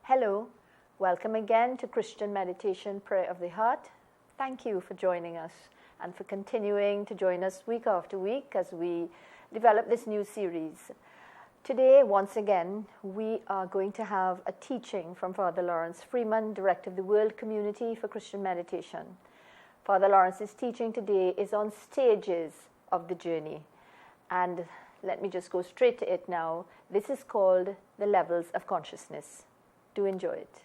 Hello, welcome again to Christian Meditation Prayer of the Heart. Thank you for joining us and for continuing to join us week after week as we develop this new series. Today, once again, we are going to have a teaching from Father Lawrence Freeman, Director of the World Community for Christian Meditation. Father Lawrence's teaching today is on stages of the journey. And let me just go straight to it now. This is called the levels of consciousness. Do enjoy it.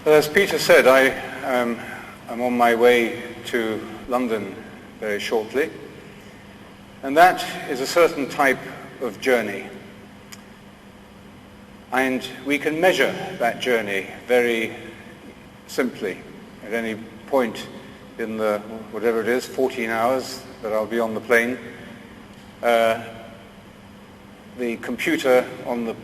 As Peter said, I'm on my way to London very shortly, and that is a certain type of journey. And we can measure that journey very simply at any point in the, whatever it is, 14 hours that I'll be on the plane. The computer on the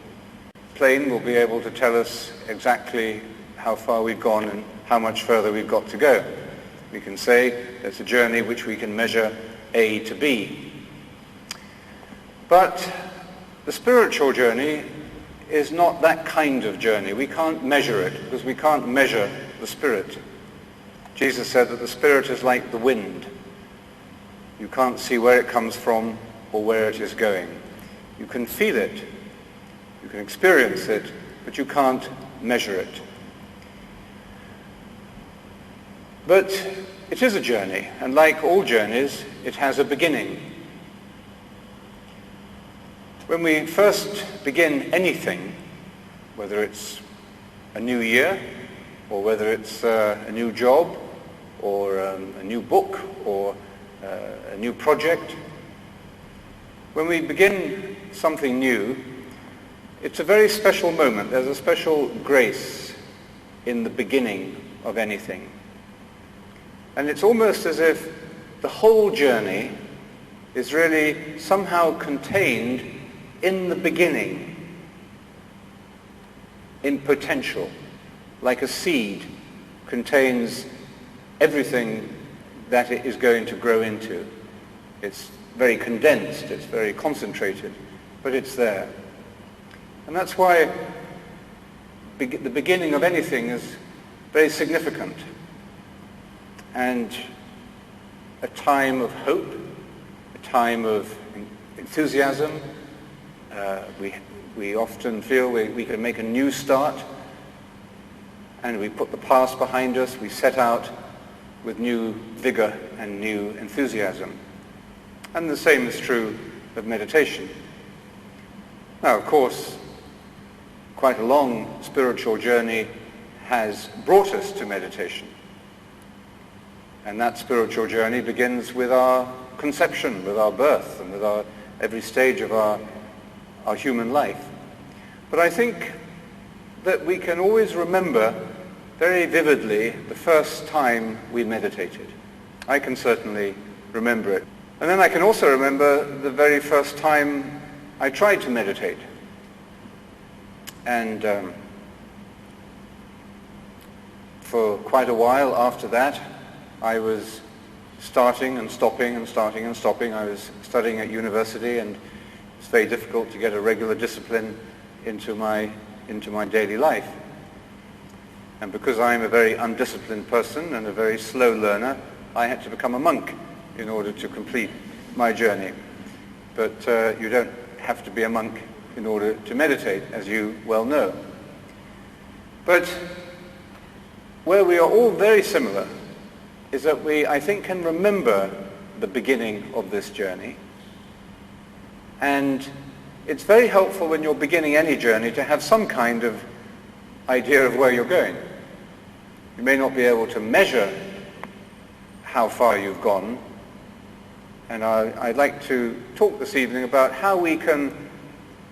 plane will be able to tell us exactly how far we've gone and how much further we've got to go. We can say it's a journey which we can measure A to B. But the spiritual journey is not that kind of journey. We can't measure it because we can't measure the Spirit. Jesus said that the Spirit is like the wind. You can't see where it comes from or where it is going. You can feel it, you can experience it, but you can't measure it. But it is a journey, and like all journeys, it has a beginning. When we first begin anything, whether it's a new year, or whether it's a new job, or a new book, or a new project, when we begin something new, it's a very special moment. There's a special grace in the beginning of anything. And it's almost as if the whole journey is really somehow contained in the beginning, in potential, like a seed contains everything that it is going to grow into. It's very condensed, it's very concentrated, but it's there. And that's why the beginning of anything is very significant. And a time of hope, a time of enthusiasm. We often feel we can make a new start, and we put the past behind us. We set out with new vigor and new enthusiasm. And the same is true of meditation. Now, of course, quite a long spiritual journey has brought us to meditation. And that spiritual journey begins with our conception, with our birth, and with every stage of our human life. But I think that we can always remember very vividly the first time we meditated. I can certainly remember it. And then I can also remember the very first time I tried to meditate. And for quite a while after that, I was starting and stopping and starting and stopping. I was studying at university, and it's very difficult to get a regular discipline into my daily life. And because I'm a very undisciplined person and a very slow learner, I had to become a monk in order to complete my journey. But you don't have to be a monk in order to meditate, as you well know. But where we are all very similar is that we, I think, can remember the beginning of this journey. And it's very helpful when you're beginning any journey to have some kind of idea of where you're going. You may not be able to measure how far you've gone, and I'd like to talk this evening about how we can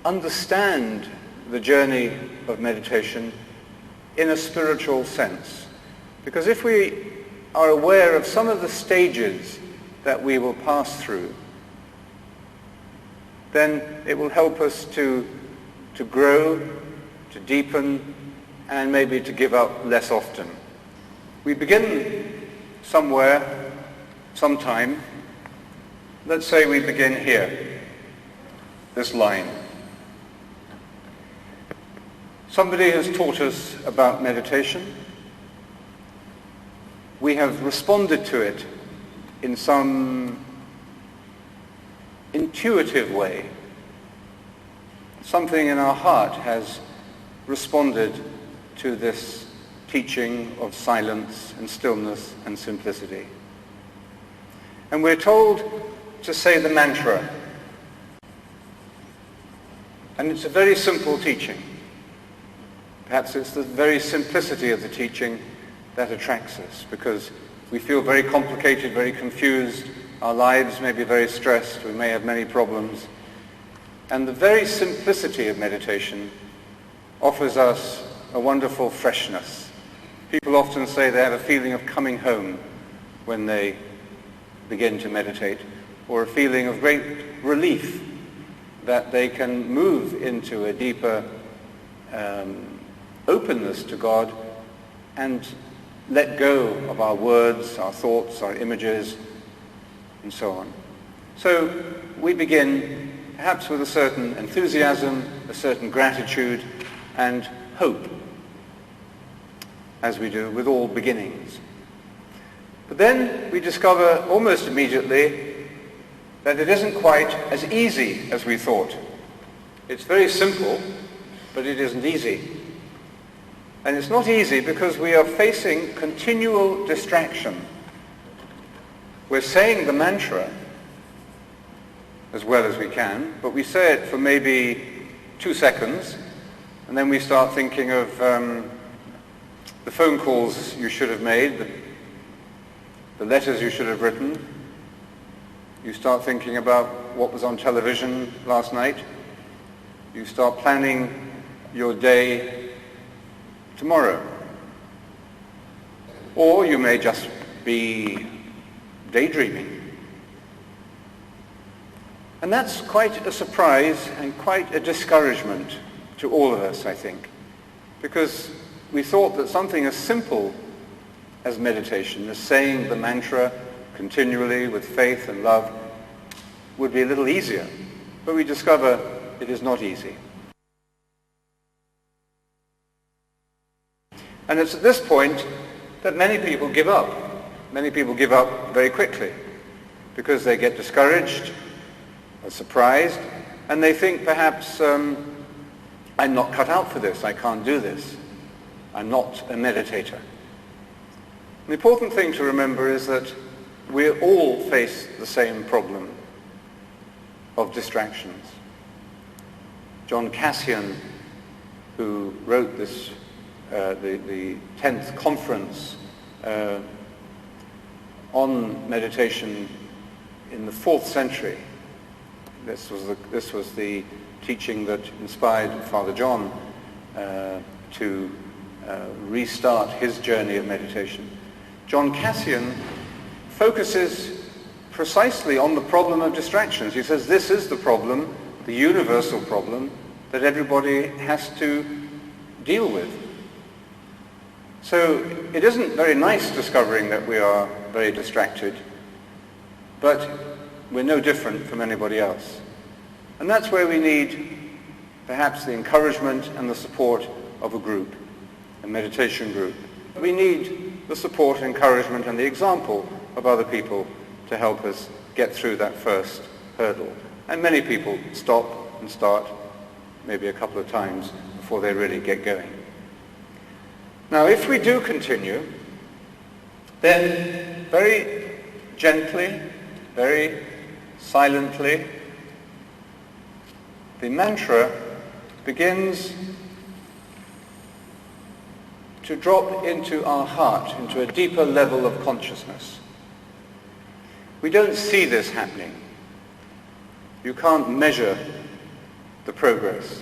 understand the journey of meditation in a spiritual sense. Because if we are aware of some of the stages that we will pass through, then it will help us to grow, to deepen, and maybe to give up less often. We begin somewhere, sometime. Let's say we begin here, this line. Somebody has taught us about meditation. We have responded to it in some intuitive way. Something in our heart has responded to this teaching of silence and stillness and simplicity. And we're told to say the mantra. And it's a very simple teaching. Perhaps it's the very simplicity of the teaching that attracts us, because we feel very complicated, very confused. Our lives may be very stressed. We may have many problems. And the very simplicity of meditation offers us a wonderful freshness. People often say they have a feeling of coming home when they begin to meditate, or a feeling of great relief that they can move into a deeper openness to God and let go of our words, our thoughts, our images, and so on. So we begin perhaps with a certain enthusiasm, a certain gratitude, and hope, as we do with all beginnings. But then we discover almost immediately that it isn't quite as easy as we thought. It's very simple, but it isn't easy. And it's not easy because we are facing continual distraction. We're saying the mantra as well as we can, but we say it for maybe 2 seconds, and then we start thinking of the phone calls you should have made, the letters you should have written. You start thinking about what was on television last night. You start planning your day tomorrow. Or you may just be daydreaming. And that's quite a surprise and quite a discouragement to all of us, I think, because we thought that something as simple as meditation, as saying the mantra continually with faith and love, would be a little easier. But we discover it is not easy. And it's at this point that many people give up. Many people give up very quickly because they get discouraged or surprised, and they think perhaps, I'm not cut out for this, I can't do this, I'm not a meditator. The important thing to remember is that we all face the same problem of distractions. John Cassian, who wrote this, the 10th conference on meditation in the 4th century, this was the teaching that inspired Father John to restart his journey of meditation. John Cassian focuses precisely on the problem of distractions. He says this is the problem, the universal problem, that everybody has to deal with. So it isn't very nice discovering that we are very distracted, but we're no different from anybody else. And that's where we need perhaps the encouragement and the support of a group, a meditation group. We need the support, encouragement, and the example of other people to help us get through that first hurdle. And many people stop and start maybe a couple of times before they really get going. Now, if we do continue, then very gently, very silently, the mantra begins to drop into our heart, into a deeper level of consciousness. We don't see this happening. You can't measure the progress.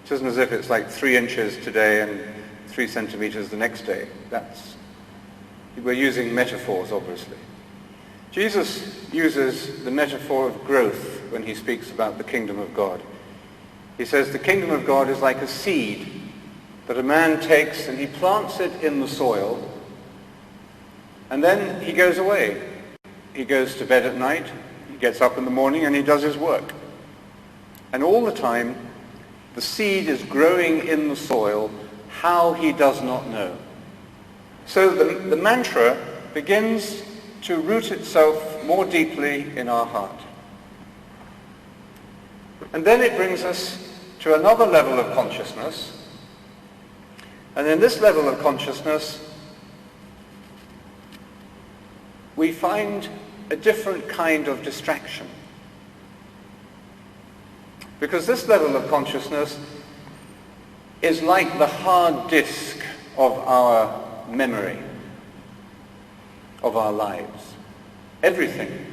It isn't as if it's like 3 inches today and 3 centimeters the next day. We're using metaphors, obviously. Jesus uses the metaphor of growth when he speaks about the kingdom of God. He says the kingdom of God is like a seed that a man takes and he plants it in the soil, and then he goes away. He goes to bed at night, he gets up in the morning, and he does his work. And all the time, the seed is growing in the soil, how he does not know. So the mantra begins to root itself more deeply in our heart. And then it brings us to another level of consciousness. And in this level of consciousness, we find a different kind of distraction. Because this level of consciousness is like the hard disk of our memory, of our lives. Everything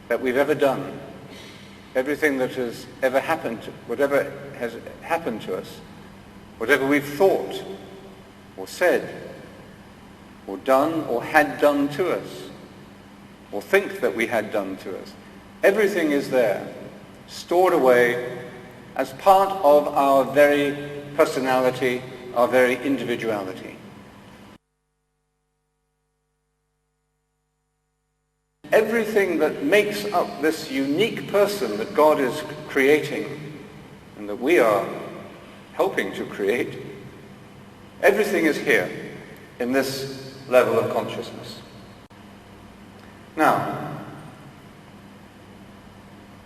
that we've ever done, everything that has ever happened, whatever has happened to us, whatever we've thought or said or done or had done to us or think that we had done to us, everything is there, stored away as part of our very personality, our very individuality. Everything that makes up this unique person that God is creating and that we are helping to create, everything is here in this level of consciousness. Now,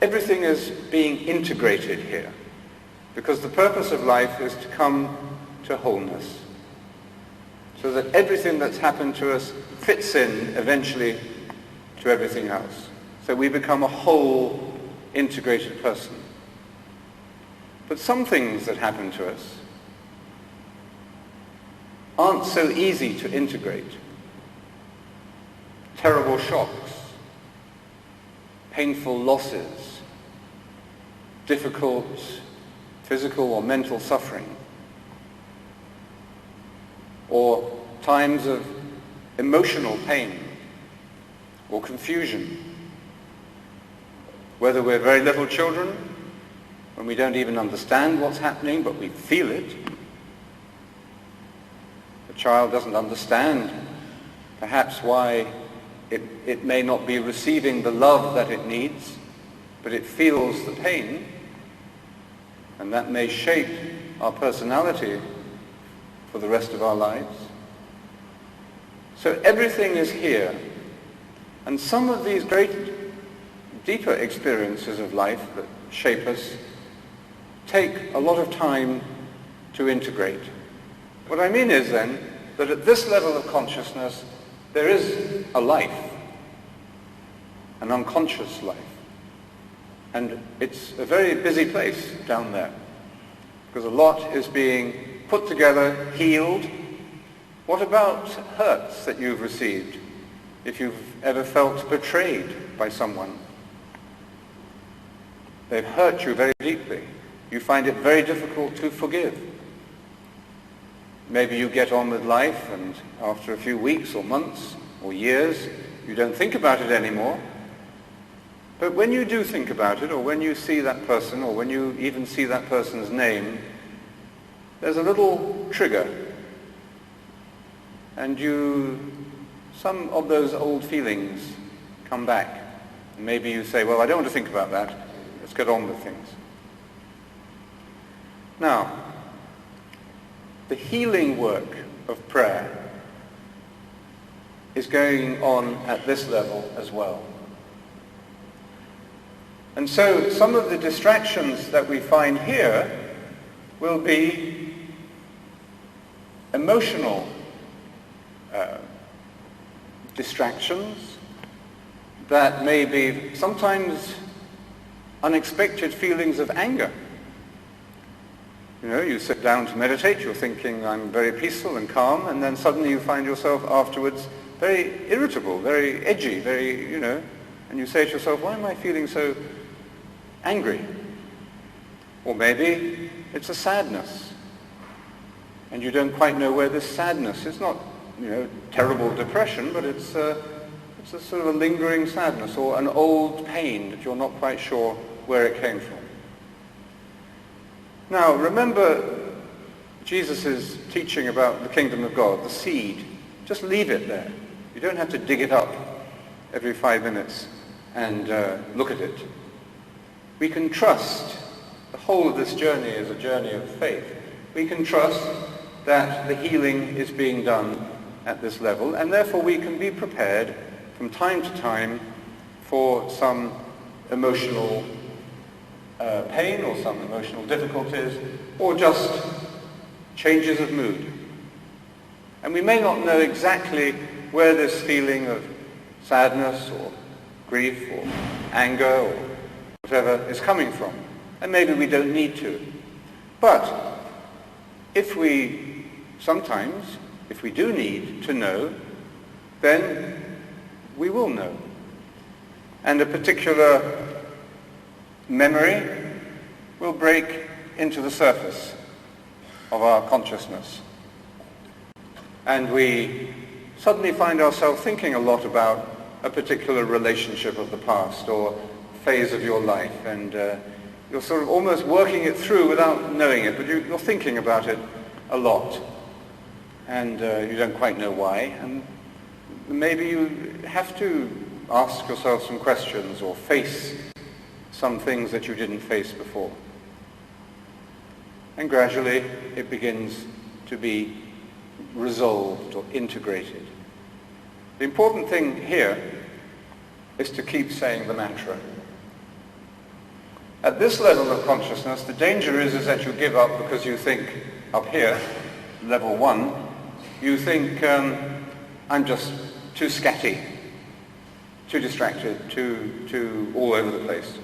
everything is being integrated here because the purpose of life is to come to wholeness, so that everything that's happened to us fits in eventually to everything else. So we become a whole, integrated person. But some things that happen to us aren't so easy to integrate. Terrible shocks, painful losses, difficult physical or mental suffering, or times of emotional pain or confusion, whether we're very little children, when we don't even understand what's happening, but we feel it. The child doesn't understand perhaps why it may not be receiving the love that it needs, but it feels the pain, and that may shape our personality for the rest of our lives. So everything is here. And some of these great, deeper experiences of life that shape us take a lot of time to integrate. What I mean is then that at this level of consciousness, there is a life, an unconscious life. And it's a very busy place down there, because a lot is being put together, healed. What about hurts that you've received? If you've ever felt betrayed by someone, they've hurt you very deeply. You find it very difficult to forgive. Maybe you get on with life, and after a few weeks or months or years, you don't think about it anymore. But when you do think about it, or when you see that person, or when you even see that person's name, there's a little trigger, and some of those old feelings come back. And maybe you say, well, I don't want to think about that. Let's get on with things. Now, the healing work of prayer is going on at this level as well. And so some of the distractions that we find here will be emotional distractions that may be sometimes unexpected feelings of anger. You know, you sit down to meditate, you're thinking, I'm very peaceful and calm, and then suddenly you find yourself afterwards very irritable, very edgy, and you say to yourself, why am I feeling so angry? Or maybe it's a sadness, and you don't quite know where this sadness is. Not, terrible depression, but it's a sort of a lingering sadness or an old pain that you're not quite sure where it came from. Now, remember Jesus' teaching about the kingdom of God, the seed. Just leave it there. You don't have to dig it up every 5 minutes and look at it. We can trust. The whole of this journey is a journey of faith. We can trust that the healing is being done at this level, and therefore we can be prepared from time to time for some emotional pain or some emotional difficulties or just changes of mood. And we may not know exactly where this feeling of sadness or grief or anger or whatever is coming from. And maybe we don't need to. But if we do need to know, then we will know. And a particular memory will break into the surface of our consciousness. And we suddenly find ourselves thinking a lot about a particular relationship of the past or phase of your life, and you're sort of almost working it through without knowing it, but you're thinking about it a lot, and you don't quite know why, and maybe you have to ask yourself some questions or face some things that you didn't face before. And gradually it begins to be resolved or integrated. The important thing here is to keep saying the mantra. At this level of consciousness, the danger is that you give up because you think, up here, level 1, you think, I'm just too scatty, too distracted, too all over the place.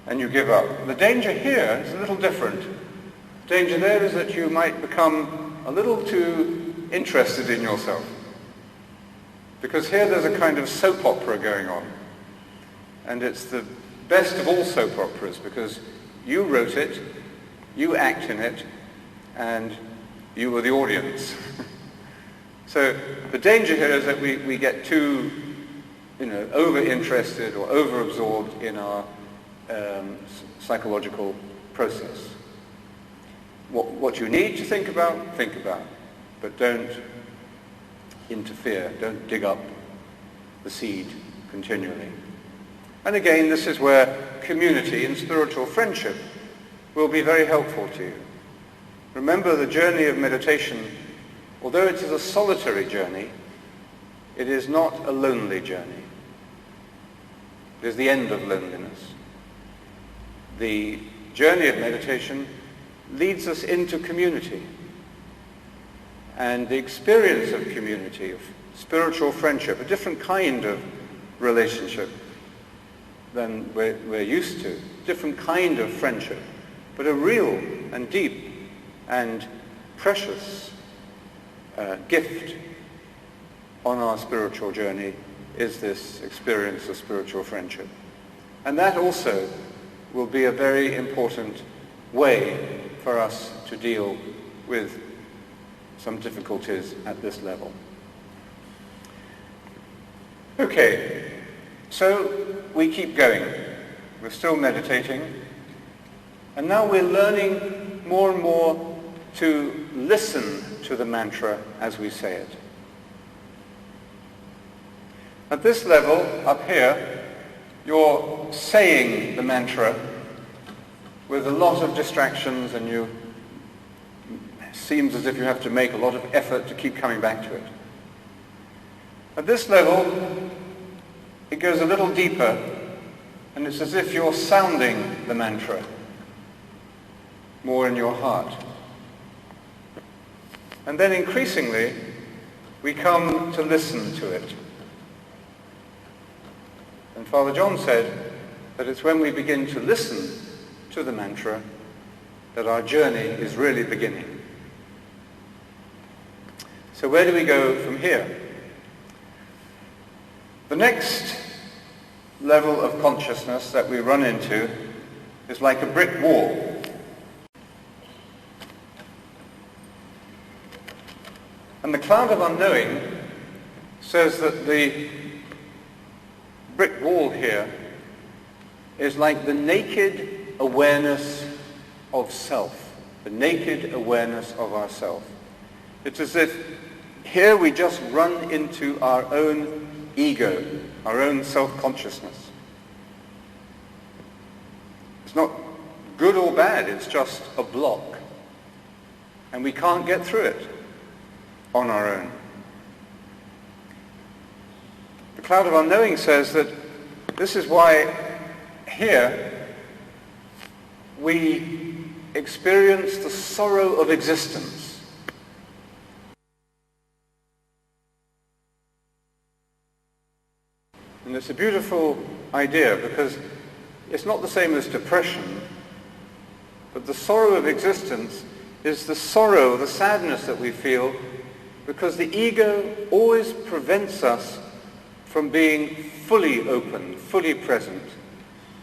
And you give up. The danger here is a little different. The danger there is that you might become a little too interested in yourself. Because here there's a kind of soap opera going on. And it's the best of all soap operas because you wrote it, you act in it, and you were the audience. So the danger here is that we get too, over-interested or over-absorbed in our psychological process. What you need to think about, but don't interfere, don't dig up the seed continually. And again, this is where community and spiritual friendship will be very helpful to you. Remember, the journey of meditation, although it is a solitary journey, it is not a lonely journey. It is the end of loneliness. The journey of meditation leads us into community. And the experience of community, of spiritual friendship, a different kind of relationship than we're used to, different kind of friendship, but a real and deep and precious gift on our spiritual journey is this experience of spiritual friendship. And that also will be a very important way for us to deal with some difficulties at this level. Okay, so we keep going. We're still meditating. And now we're learning more and more to listen to the mantra as we say it. At this level, up here, you're saying the mantra with a lot of distractions, and it seems as if you have to make a lot of effort to keep coming back to it. At this level, it goes a little deeper, and it's as if you're sounding the mantra more in your heart. And then increasingly, we come to listen to it. And Father John said But it's when we begin to listen to the mantra that our journey is really beginning. So where do we go from here? The next level of consciousness that we run into is like a brick wall. And the cloud of unknowing says that the brick wall here is like the naked awareness of self, the naked awareness of ourself. It's as if here we just run into our own ego, our own self-consciousness. It's not good or bad, it's just a block. And we can't get through it on our own. The cloud of unknowing says that this is why here we experience the sorrow of existence. And it's a beautiful idea because it's not the same as depression, but the sorrow of existence is the sorrow, the sadness that we feel because the ego always prevents us from being fully open, fully present.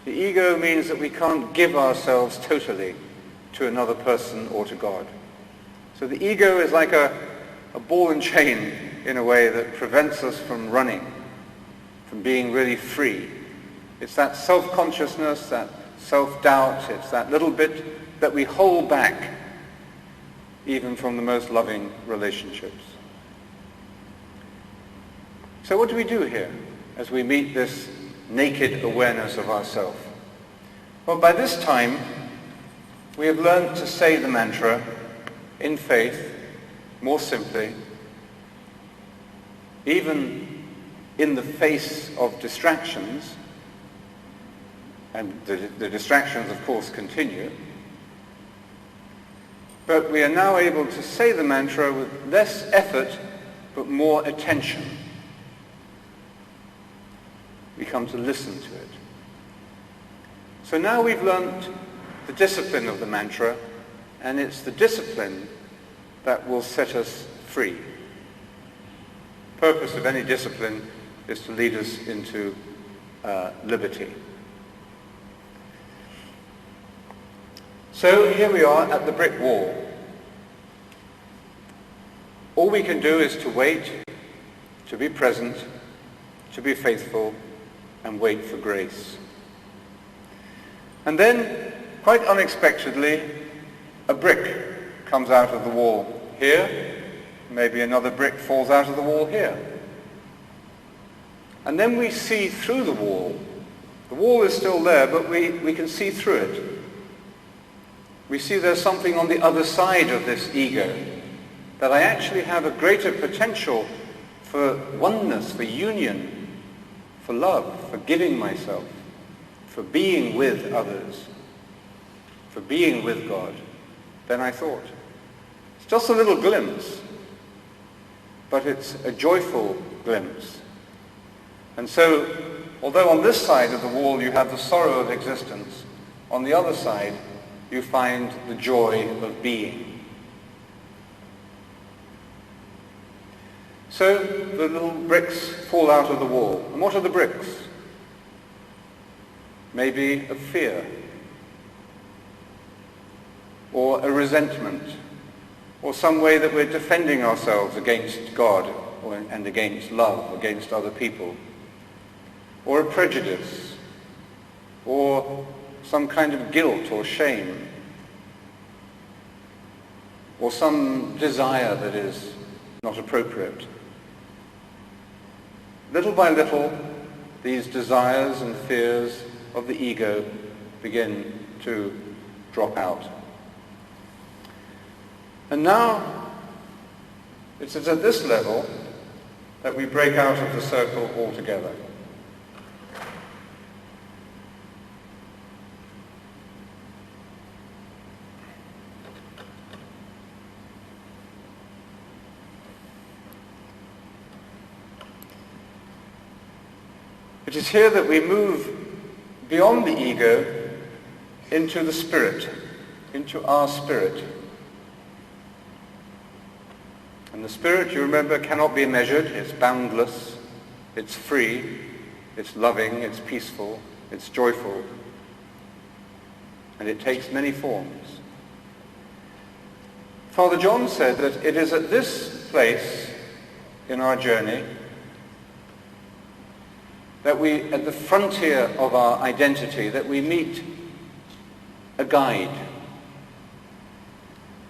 The ego means that we can't give ourselves totally to another person or to God. So the ego is like a ball and chain in a way that prevents us from running, from being really free. It's that self-consciousness, that self-doubt, it's that little bit that we hold back even from the most loving relationships. So what do we do here as we meet this naked awareness of ourself? Well, by this time, we have learned to say the mantra in faith, more simply, even in the face of distractions, and the distractions, of course, continue, but we are now able to say the mantra with less effort, but more attention. We come to listen to it. So now we've learned the discipline of the mantra, and it's the discipline that will set us free. The purpose of any discipline is to lead us into liberty. So here we are at the brick wall. All we can do is to wait, to be present, to be faithful, and wait for grace. And then, quite unexpectedly, a brick comes out of the wall here. Maybe another brick falls out of the wall here. And then we see through the wall. The wall is still there, but we can see through it. We see there's something on the other side of this ego, that I actually have a greater potential for oneness, for union, for love, for giving myself, for being with others, for being with God, than I thought. It's just a little glimpse, but it's a joyful glimpse. And so, although on this side of the wall you have the sorrow of existence, on the other side you find the joy of being. So the little bricks fall out of the wall. And what are the bricks? Maybe a fear, or a resentment, or some way that we're defending ourselves against God and against love, against other people, or a prejudice, or some kind of guilt or shame, or some desire that is not appropriate. Little by little, these desires and fears of the ego begin to drop out. And now, it's at this level that we break out of the circle altogether. It is here that we move beyond the ego into the spirit, into our spirit. And the spirit, you remember, cannot be measured. It's boundless, it's free, it's loving, it's peaceful, it's joyful, and it takes many forms. Father John said that it is at this place in our journey that we, at the frontier of our identity, that we meet a guide.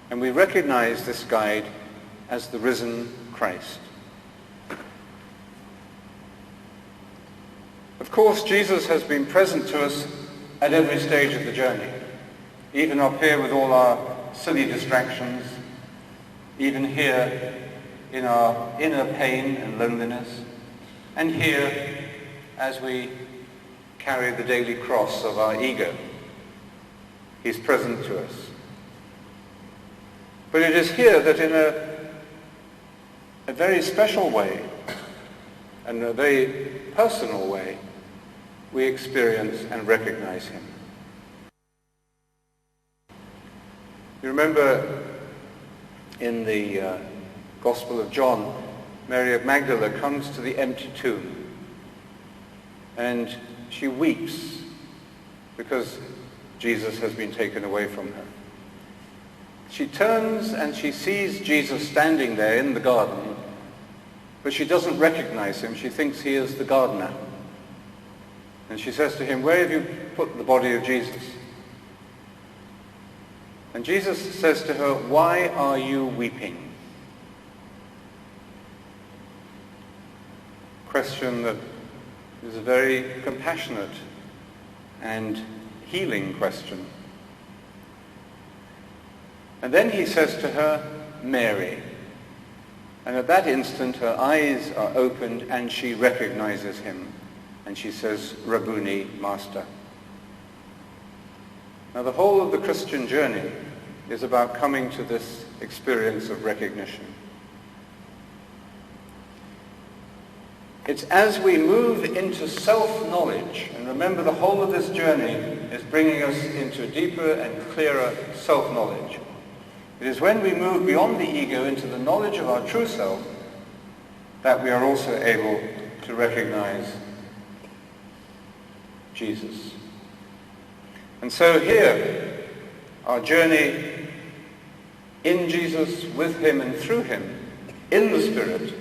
And we recognize this guide as the risen Christ. Of course, Jesus has been present to us at every stage of the journey, even up here with all our silly distractions, even here in our inner pain and loneliness, and here as we carry the daily cross of our ego. He's present to us. But it is here that in a very special way, and a very personal way, we experience and recognize him. You remember in the Gospel of John, Mary of Magdala comes to the empty tomb and she weeps because Jesus has been taken away from her. She turns and she sees Jesus standing there in the garden, but she doesn't recognize him. She thinks he is the gardener. And she says to him, "Where have you put the body of Jesus?" And Jesus says to her, "Why are you weeping?" Question that is a very compassionate and healing question. And then he says to her, "Mary." And at that instant her eyes are opened and she recognizes him. And she says, "Rabboni, Master." Now the whole of the Christian journey is about coming to this experience of recognition. It's as we move into self-knowledge, and remember the whole of this journey is bringing us into deeper and clearer self-knowledge. It is when we move beyond the ego into the knowledge of our true self that we are also able to recognize Jesus. And so here, our journey in Jesus, with him and through him, in the Spirit,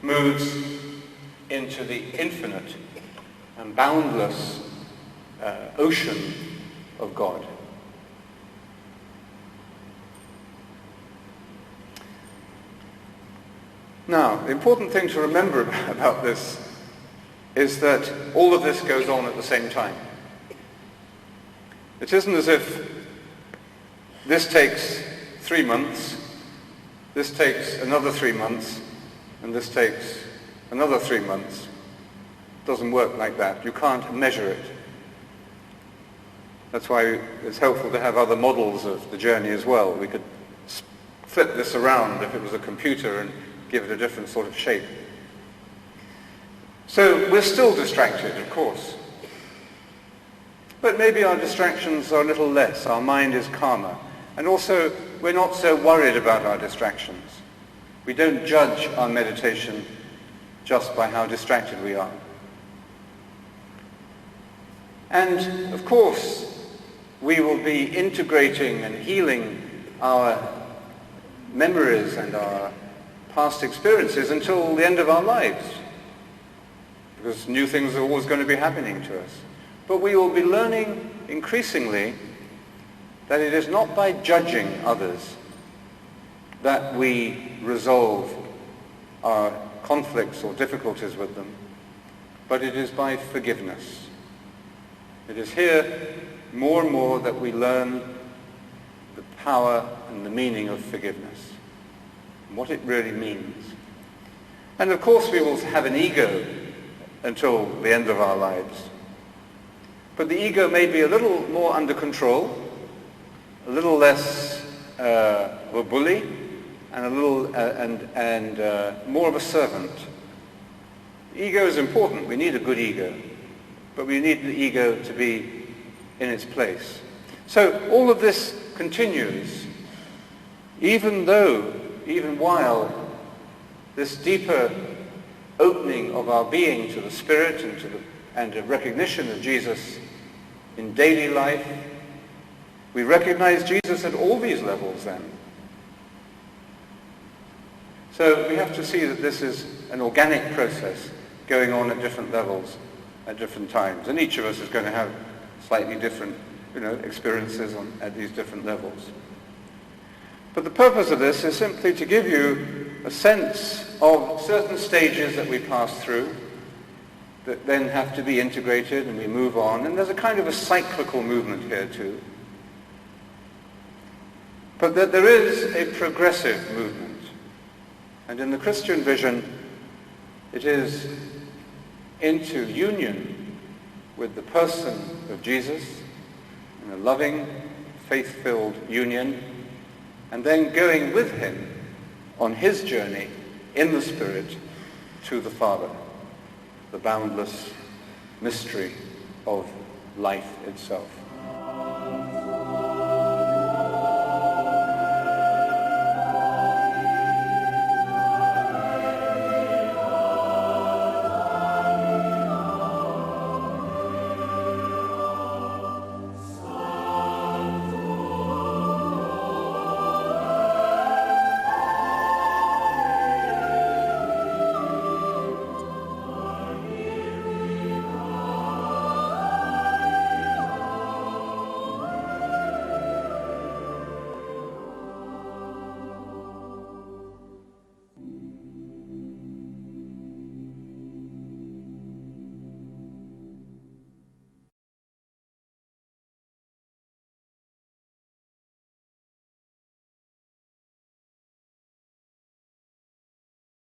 moves into the infinite and boundless ocean of God. Now, the important thing to remember about this is that all of this goes on at the same time. It isn't as if this takes 3 months, this takes another 3 months, and this takes another 3 months. It doesn't work like that. You can't measure it. That's why it's helpful to have other models of the journey as well. We could flip this around if it was a computer and give it a different sort of shape. So we're still distracted, of course. But maybe our distractions are a little less. Our mind is calmer. And also, we're not so worried about our distractions. We don't judge our meditation just by how distracted we are. And, of course, we will be integrating and healing our memories and our past experiences until the end of our lives, because new things are always going to be happening to us. But we will be learning increasingly that it is not by judging others that we resolve our conflicts or difficulties with them, but it is by forgiveness. It is here more and more that we learn the power and the meaning of forgiveness, and what it really means. And of course we will have an ego until the end of our lives. But the ego may be a little more under control, a little less of a bully, and a little more of a servant. Ego is important. We need a good ego. but we need the ego to be in its place. So all of this continues, even while this deeper opening of our being to the Spirit and a recognition of Jesus in daily life, we recognize Jesus at all these levels then. So we have to see that this is an organic process going on at different levels at different times. And each of us is going to have slightly different experiences at these different levels. But the purpose of this is simply to give you a sense of certain stages that we pass through that then have to be integrated and we move on. And there's a kind of a cyclical movement here too. But that there is a progressive movement. And in the Christian vision, it is into union with the person of Jesus, in a loving, faith-filled union, and then going with him on his journey in the Spirit to the Father, the boundless mystery of life itself.